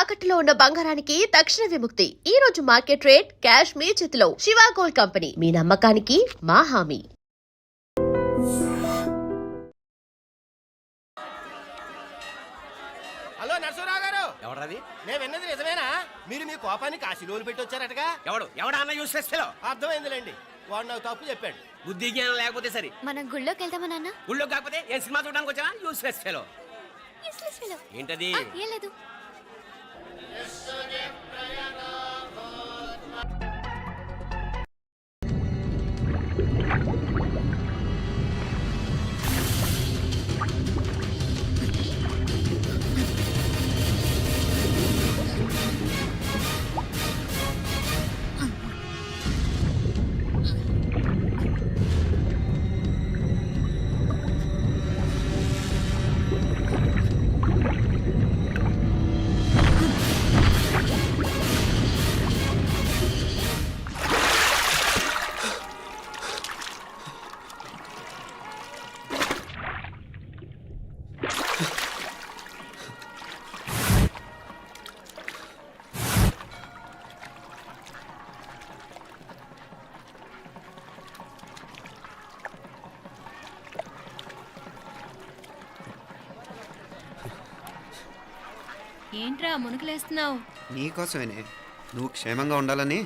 తాకట్టులో ఉన్న బంగారానికి తక్షణ విముక్తి. ఈ రోజు మార్కెట్ రేట్ క్యాష్ మీ చేతిలో. శివ గోల్డ్ కంపెనీ, మీ నమ్మకానికి మా హామీ. హలో నరసరావు గారు, ఎవరది? నేను విన్నది నిజమేనా? మీరు మీ కోపాన్ని కాశీలోలు పెట్టి వచ్చారటగా? ఎవడా అన్న యూస్లెస్ ఫెలో? అర్థమైందిలేండి, వాడు నాకు తప్పు చెప్పాడు. బుద్ధి జ్ఞానం లేకపోతే సరే. మనం గుళ్ళోకి వెళ్దామా నాన్న? ఊళ్ళో కాకపోతే ఏం సినిమా చూడడానికి వచ్చావా? Useless fellow. ఏంటది? ఏం లేదు. ఏంట్రా మునుకులేస్తున్నావు? నీకోసమేనే, నువ్వు క్షేమంగా ఉండాలని.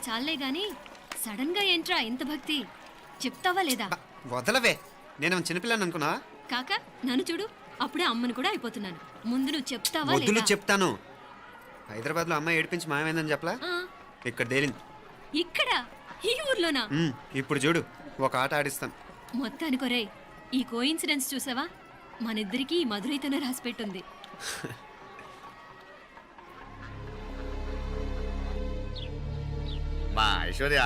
చాలే గాని సడన్ గా ఏంట్రా ఇంత భక్తి? చెప్తావా లేదా? వదలవే, నేను చిన్నపిల్లని అనుకున్నా. కాక నన్ను చూడు, అప్పుడే అమ్మను కూడా అయిపోతున్నాను. ముందు నువ్వు చెప్తావా వద్దులు లేదా? చెప్తాను. హైదరాబాద్ లో అమ్మాయి ఏడిపించి మాయమైందని చెప్పలా, ఇక్కడ తేలింది. ఇక్కడ ఈ ఊర్లోనా? ఇప్పుడు చూడు, ఒక ఆట ఆడిస్తాను. మొత్తానికి ఒరేయ్, ఈ కోయిన్సిడెన్స్ చూసావా? మనిద్దరికి ఈ మధురైతోనే రాసిపెట్టుంది. మా ఐశ్వర్య,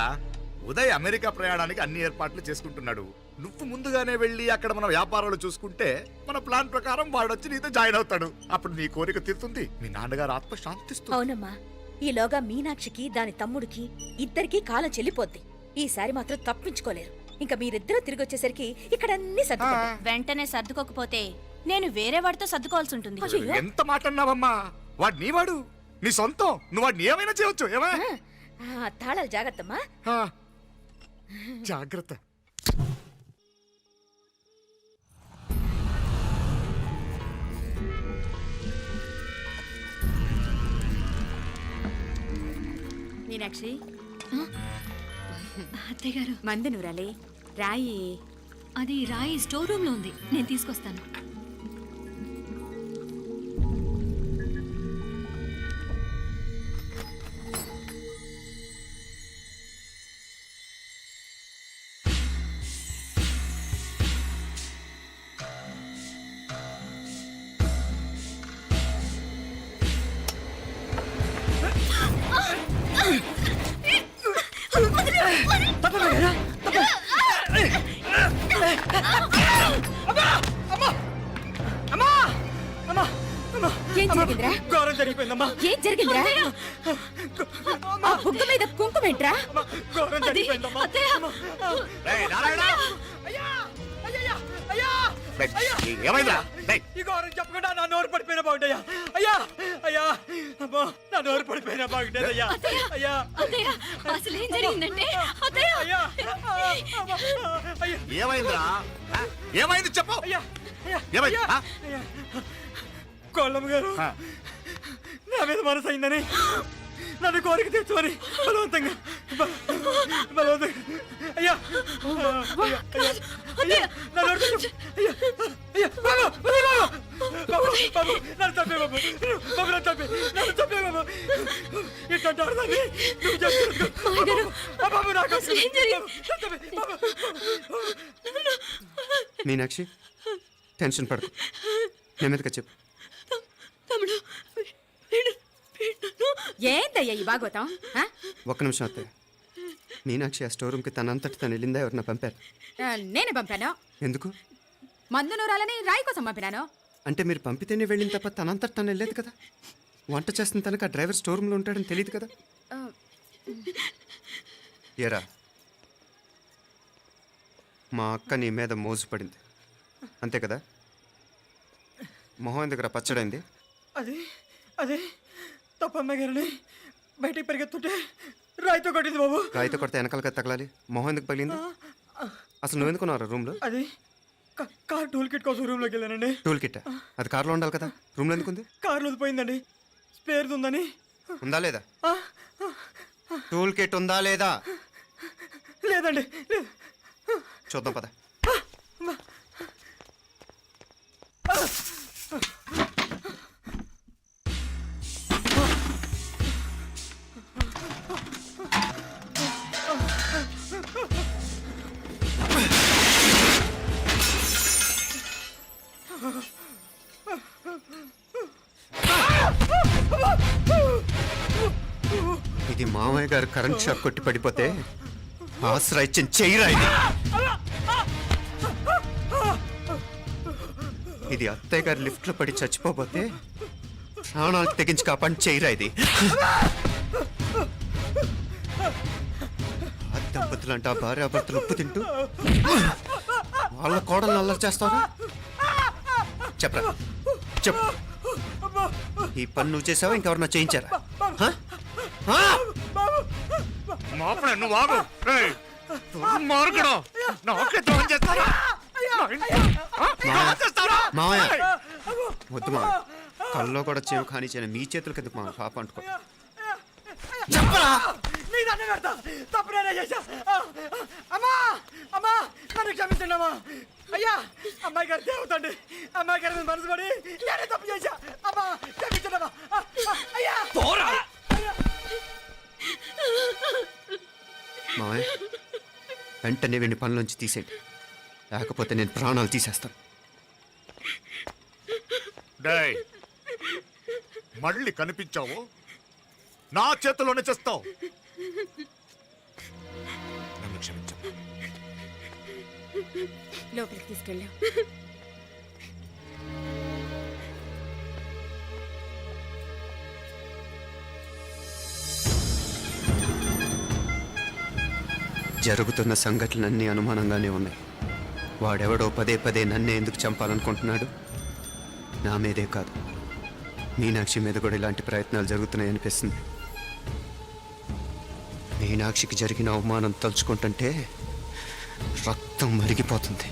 ఉదయ్ అమెరికా ప్రయాణానికి అన్ని ఏర్పాట్లు చేసుకుంటున్నాడు. నువ్వు ముందుగానే వెళ్ళి అక్కడ మన వ్యాపారాలు చూసుకుంటే మన ప్లాన్ ప్రకారం వాడొచ్చి నీతో జాయిన్ అవుతాడు. అప్పుడు నీ కోరిక తీరుతుంది, మీ నాన్నగారు ఆత్మ శాంతిస్తుంది. అవునమ్మా, ఈలోగా మీనాక్షికి దాని తమ్ముడికి ఇద్దరికి కాలం చెల్లిపోద్ది. ఈసారి మాత్రం తప్పించుకోలేరు. ఇంకా మీరిద్దరూ తిరిగి వచ్చేసరికి ఇక్కడ అన్ని వెంటనే సర్దుకోకపోతే నేను వేరే వాడితో సర్దుకోవాల్సి ఉంటుంది. ఎంత మాట అన్నావమ్మా? వాడు నీ వాడు, నీ సొంతం. నువ్వు వాడిని ఏమైనా చేయొచ్చు. ఏమా తాళాలు జాగ్రత్తమ్మా. జాగ్రత్త. మీనాక్షి, అత్తయ్య గారు, మందు నూరాలి. రాయి అది రాయి స్టోర్ రూమ్ లో ఉంది, నేను తీసుకొస్తాను. ఏం జరిగిందిరా? ఘోరం జరిగిపోయిందమ్మా. ఏం జరిగిందిరా? ఆ బుగ్గ మీద కుంకుమేంట్రా? ఘోరం జరిగిపోయిందమ్మా. ఏమైందా? ఈ ఘోరం చెప్పకుండా నా నోరు పడిపోయిన బాగుంటాయా? అయ్యా అయ్యా, అమ్మో, నా నోరు పడిపోయిన బాగుంటేదయ్యా. అయ్యా అత్తయ్య, అసలు ఏం జరిగిందంటే అత్తయ్య, అయ్యా, ఏమైందిరా? ఏమైంది చెప్పు. అయ్యా ఏమైంది? కోళ్ళమ్మ గారు నా మీద మనసు అయిందని నన్ను కోరిక తెచ్చుకొని బలవంతంగా అయ్యా నన్ను చంపే బాబు, నన్ను చంపే బాబు. ఇట్లాంటి ఆడదాన్ని నువ్వు చెప్తున్నా బాబు. నాకు మీనాక్షి, టెన్షన్ పడకు, నెమ్మదిగా చెప్పు. ఏందయ్యా ఈ బాగోతాం? ఒక్క నిమిషం అత్తయ్య. మీనాక్షి ఆ స్టోర్ రూమ్కి తనంతటి తను వెళ్ళిందా, ఎవరిన పంపారు? నేనే పంపాను. ఎందుకు? మందు నూరాలని రాయి కోసం పంపినాను. అంటే మీరు పంపితేనే వెళ్ళిన తప్ప తనంతటి తను వెళ్ళలేదు కదా. వంట చేస్తున్న తనకు ఆ డ్రైవర్ స్టోర్ రూమ్లో ఉంటాడని తెలియదు కదా. ఏరా, మా అక్క నీ మీద మోజుపడింది అంతే కదా. మొహం ఎందుకురా పచ్చడైంది? అది అదే తప్ప అమ్మాయి గారిని బయటికి పరిగెత్తుంటే రాయితో కొట్టింది బాబు. రాయితో కొడితే వెనకాలకి తగలాలి, మొహం ఎందుకు పగిలింది? అసలు నువ్వు ఎందుకున్నారా రూమ్లో? అది కార్ టూల్ కిట్ కోసం రూమ్లోకి వెళ్ళానండి. టూల్ కిట్ అది కార్లో ఉండాలి కదా, రూమ్లో ఎందుకుంది? కార్లో పోయిందండి, స్పేర్ ఉందని. ఉందా లేదా? టూల్ కిట్ ఉందా లేదా లేదండి, లేదు. చూద్దాం పద. ఇది మామయ్య గారు కరెంట్ షాక్ కొట్టి పడిపోతే ఆసరా ఇచ్చిన చెయ్యిరా ఇది. ఇది అత్తయ్య గారు లిఫ్ట్ లో పడి చచ్చిపోతే ప్రాణాలు తెగించి కాపాడి చెయ్యిరా ఇది. ఆ దంపతులంట భార్యాభర్తలు ఉప్పు తింటూ వాళ్ళ కోడలు అల్లరి చేస్తారా? చెప్పరా చెప్పు. ఈ పని నువ్వు చేసావా, ఇంకెవరన్నా చేయించారా? హ? హ? మాపడే నువ్వు ఆగు. రేయ్, దుర్మార్గుడు. నాకే ద్రోహం చేస్తారా? మావయ్య వద్దు మావయ్య, కల్లో కూడా చేవు కానీ చేయను మీ చేతుల కింద మా పాప అంటుకో. చెప్పరా? నీ దండ పెడతా, తప్పు నేనే చేశా. అమ్మా అమ్మా, నన్ను క్షమించండి అమ్మా. అయ్యా, అమ్మాయి గారు దేవతండి, అమ్మాయి గారి మీద మనసు పడి నేనే తప్పు చేశా. అమ్మా క్షమించండి అమ్మా. అయ్యా మావయ్య వెంటనే వీడిని పనిలోంచి తీసేయండి, లేకపోతే నేను ప్రాణాలు తీసేస్తాను. డేయ్, మళ్ళీ కనిపించావు నా చేతిలోనే చేస్తావు. నన్ను క్షమించు. లోపలికి తీసుకెళ్ళాం. జరుగుతున్న సంఘటనలన్నీ అనుమానంగానే ఉన్నాయి. వాడెవడో పదే పదే నన్నే ఎందుకు చంపాలనుకుంటున్నాడు? నా మీదే కాదు, మీనాక్షి మీద కూడా ఇలాంటి ప్రయత్నాలు జరుగుతున్నాయనిపిస్తుంది. మీనాక్షికి జరిగిన అవమానం తలుచుకుంటుంటే రక్తం మరిగిపోతుంది.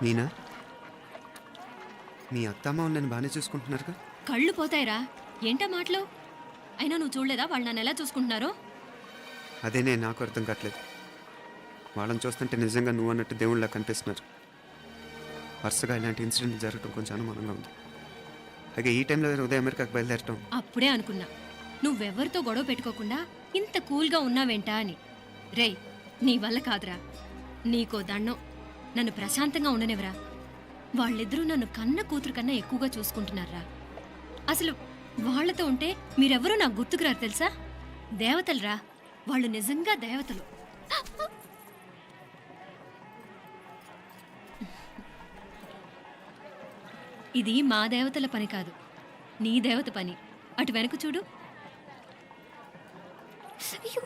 మీనా, మీ అత్తమ్మ నన్ను బాగానే చూసుకుంటున్నారుగా? కళ్ళు పోతాయిరా, ఏంటా మాటలు? అయినా నువ్వు చూడలేదా వాళ్ళు నన్ను ఎలా చూసుకుంటున్నారో? అదేనే నాకు అర్థం కావట్లేదు. వాళ్ళని చూస్తుంటే నిజంగా నువ్వు అన్నట్టు దేవుళ్ళ కనిపిస్తున్నారు. వరుసగా ఇలాంటి ఇన్సిడెంట్ జరగడం కొంచెం అనుమానంగా ఉంది. అలాగే ఈ టైంలో ఉదయం అమెరికాకు బయలుదేరటం. అప్పుడే అనుకున్నా నువ్వెవరితో గొడవ పెట్టుకోకుండా ఇంత కూల్గా ఉన్నావేంటా అని. రేయ్, నీ వల్ల కాదురా, నీకో దండం, నన్ను ప్రశాంతంగా ఉండనివరా. వాళ్ళిద్దరూ నన్ను కన్న కూతురు కన్నా ఎక్కువగా చూసుకుంటున్నారా. అసలు వాళ్లతో ఉంటే మీరెవరూ నాకు గుర్తుకురారు తెలుసా? దేవతలరా, వాళ్ళు నిజంగా దేవతలు. ఇది మా దేవతల పని కాదు, నీ దేవత పని. అటు వెనక చూడు. అయ్యో,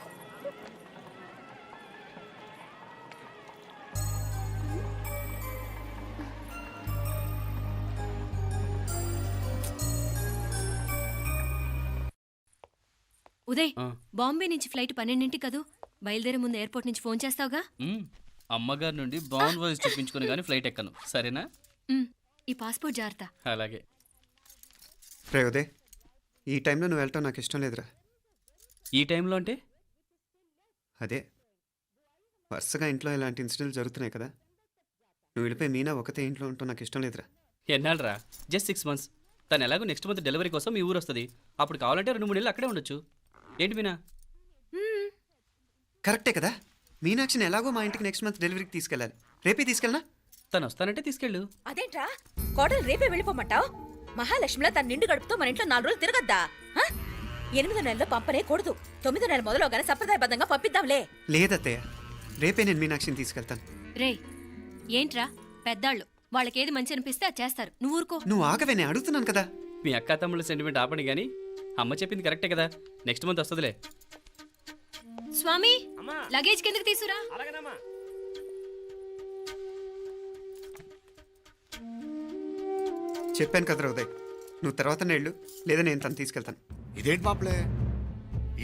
ఉదయ్, బాంబే నుంచి ఫ్లైట్ 12ంటికి కదూ. బయలుదేరే ముందు ఎయిర్పోర్ట్ నుంచి ఫోన్ చేస్తావుగా? అమ్మగారి నుండి బాండ్ వాయిస్ చూపించుకుని కానీ ఫ్లైట్ ఎక్కను, సరేనా? ఈ పాస్పోర్ట్ జాగ్రత్త. అలాగే. రే ఉదయ్, ఈ టైంలో నువ్వు వెళ్ళటం నాకు ఇష్టం లేదురా. ఈ టైంలో అంటే? అదే వరుసగా ఇంట్లో ఇలాంటి ఇన్సిడెంట్లు జరుగుతున్నాయి కదా, నువ్వు వెళ్ళిపోయి మీనా ఒకతే ఇంట్లో ఉంటావు నాకు ఇష్టం లేదురా. ఎన్నాళ్ళరా? Just 6 months. తను ఎలాగో నెక్స్ట్ మంత్ డెలివరీ కోసం మీ ఊరు వస్తుంది. అప్పుడు కావాలంటే 2-3 నెలలు అక్కడే ఉండొచ్చు. ఏంటి మీనా? కరెక్టే కదా, మీనాక్షిని ఎలాగో మా ఇంటికి నెక్స్ట్ మంత్ డెలివరీకి తీసుకెళ్ళాలి. రేపే తీసుకెళ్ళనా? తను వస్తానంటే తీసుకెళ్ళు. అదేంట్రా, కోడలు రేపే వెళ్ళిపోమంటావు? మహాలక్ష్మిలా తన నిండు గడుపుతో మన ఇంట్లో 4 రోజులు తిరగద్దా? 8వ నెలలో పంపనే కూడదు. 9వ నెల మొదలుగానే సంప్రదాయబద్ధంగా పంపిద్దాంలే. లేదత్తయ్య, రేపే నేను మీనాక్షిని తీసుకెళ్తాను. రేయ్, ఏంట్రా పెద్దాళ్ళు, వాళ్ళకేది మంచి అనిపిస్తే అది చేస్తారు. నువ్వు ఊరుకో. నువ్వు ఆగవే, నేను అడుగుతున్నాను కదా. మీ అక్క తమ్ముళ్ళ సెంటిమెంట్ ఆపండి కానీ అమ్మ చెప్పింది కరెక్టే కదా, నెక్స్ట్ మంత్ వస్తుందిలే. స్వామి అమ్మా లగేజ్ కిందకి తీసురా. అలాగేనమ్మా. చెప్పాను కదరా ఉదయ్, నువ్వు తర్వాత నేళ్ళు లేదా నేను తను తీసుకెళ్తాను. ఇదేంటి మాప్లే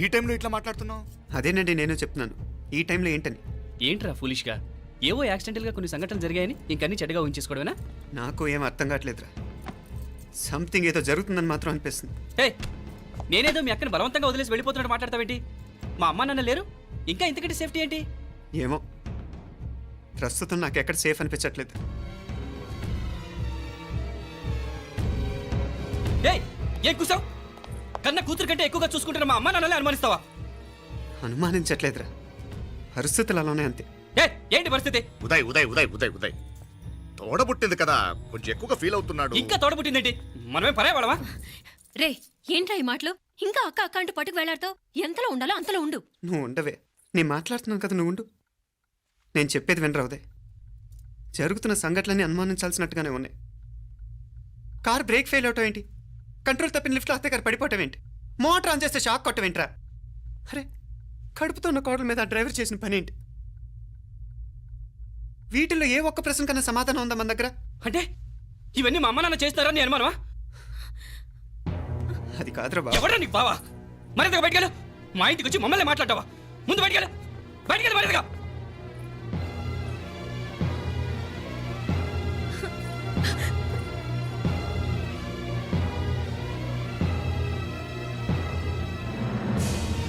ఈ టైంలో ఇట్లా మాట్లాడుతున్నావు? అదేనండి నేను చెప్తున్నాను, ఈ టైంలో ఏంటని. ఏంట్రా ఫులిష్గా ఏవో యాక్సిడెంటల్గా కొన్ని సంఘటనలు జరిగాయని ఇంకన్నీ చెడ్డగా ఉంచేసుకోవడమేనా? నాకు ఏం అర్థం కావట్లేదురా, సంథింగ్ ఏదో జరుగుతుందని మాత్రం అనిపిస్తుంది. హే, నేనేదో మీ అక్కని బలవంతంగా వదిలేసి వెళ్ళిపోతున్నట్టు మాట్లాడతావేంటి? మా అమ్మ నాన్న లేరు, ఇంకా ఇంతకంటే సేఫ్టీ ఏంటి? ఏమో ప్రస్తుతం నాకు ఎక్కడ సేఫ్ అనిపించట్లేదు. ఏయ్, ఏం కూసావు? కన్న కూతురు కంటే ఎక్కువగా చూసుకుంటున్న మా అమ్మ నాన్నలే అనుమానిస్తావా? అనుమానించట్లేదురా, పరిస్థితులు అలానే అంతే. ఏంటి పరిస్థితి? ఉదయ్ ఉదయ్ ఉదయ్ ఉదయ్ ఉదయ్ తోడబుట్టింది కదా, కొంచెం ఎక్కువగా ఫీల్ అవుతున్నాడు. ఇంకా తోడబుట్టిందేంటి? మనమే పరాయవాడవా? రే ఏంట్రా ఈ మాటలు? ఇంకా అక్క అక్క అంటూ పట్టుకు వెళ్లాడుతావు. ఎంతలో ఉండాలో అంతలో ఉండు. నువ్వు ఉండవే, నేను మాట్లాడుతున్నాను కదా, నువ్వు ఉండు. నేను చెప్పేది వినరా ఉదయ్, జరుగుతున్న సంఘటనలన్నీ అనుమానించాల్సినట్టుగానే ఉన్నాయి. కార్ బ్రేక్ ఫెయిల్ అవటం ఏంటి, కంట్రోల్ తప్పిన లిఫ్ట్లో అత్తే గారు పడిపోవటం ఏంటి, మోటార్ ఆన్ చేస్తే షాక్ కొట్టం ఏంట్రా? అరే, కడుపుతో ఉన్న కోడల మీద ఆ డ్రైవర్ చేసిన పని ఏంటి? వీటిల్లో ఏ ఒక్క ప్రశ్న కన్నా సమాధానం ఉందా మన దగ్గర? అంటే ఇవన్నీ మా అమ్మ నాన్న చేస్తారా నీ అనుమానమా? అది కాదురా బాబు. ఎవరా నీకు బావా? మరింతగా బయటకెళ్ళు. మా ఇంటికి వచ్చి మమ్మల్ని మాట్లాడతావా? ముందు బయటకెళ్ళు, బయటకెళ్ళు మరింతగా.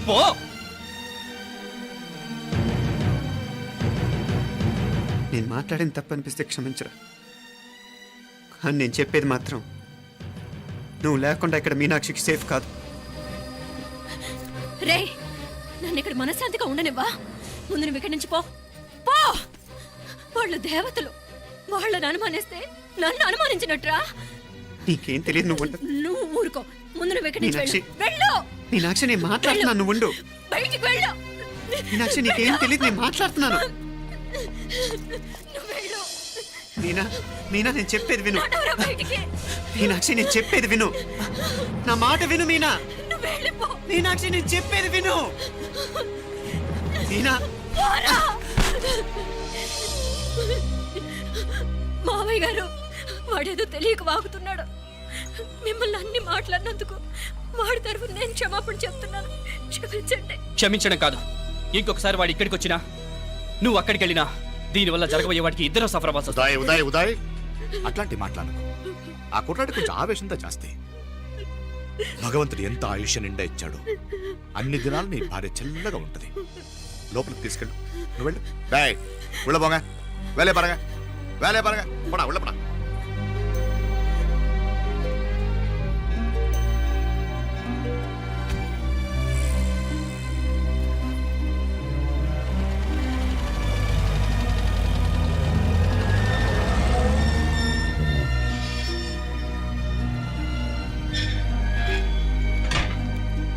పో. నేను మాట్లాడిన తప్పు అనిపిస్తే క్షమించరా, కానీ నేను చెప్పేది మాత్రం నువ్వు లేకుండా ఇక్కడ మీనాక్షికి సేఫ్ కాదు. రే నన్ను ఇక్కడ మనశ్శాంతిగా ఉండనివ్వా. ముందు నువ్వు ఇక్కడి నుంచి పో పో. వాళ్ళు దేవతలు, వాళ్ళని అనుమానిస్తే నన్ను అనుమానించినట్రా. నీకేం తెలియదు, నువ్వు ఉండు. నువ్వు ఊరుకో. ముందు నువ్వు ఇక్కడి నుంచి మీనాక్షి. వెళ్ళు. మీనాక్షి నేను మాట్లాడుతున్నాను, నువ్వు ఉండు. బయటికి వెళ్ళు. మీనాక్షి నీకేం తెలియదు, నేను మాట్లాడుతున్నాను. నువ్వు వెళ్ళు. మీనా మీనా నేను చెప్పేది విను. నడవరా బయటికి. మీనాక్షి నేను చెప్పేది విను, నా మాట విను మీనా. నువ్వు వెళ్ళిపో. మీనాక్షి నేను చెప్పేది విను. మీనా పోరా. మావయ్య గారు, వాడేదో తెలియక వాగుతున్నాడు. మిమ్మల్ని అన్ని మాట్లాడినందుకు వాడి తరఫున నేను క్షమాపణ చెప్తున్నాను. క్షమించండి. క్షమించడం కాదు, ఇంకొకసారి వాడు ఇక్కడికి వచ్చినా నువ్వు అక్కడికి వెళ్ళినా దీనివల్ల జరగబోయే వాడికి ఇద్దరు సఫర్ అవ్వాల్సి వస్తుంది. ఉదయ్ ఉదయ్ ఉదయ్ అట్లాంటి మాట్లాడకు. ఆ కుట్రాడి కొంచెం ఆవేశంతో జాస్తి. భగవంతుడు ఎంత ఆయుష్య నిండా ఇచ్చాడు, అన్ని దినాలు నీ భార్య చల్లగా ఉంటది. లోపలికి తీసుకెళ్ళు, నువ్వు వెళ్ళు. బాయ్ ఉళ్ళ పోగా వేలే పరగా వేలే పరగా పడా ఉళ్ళ పడా.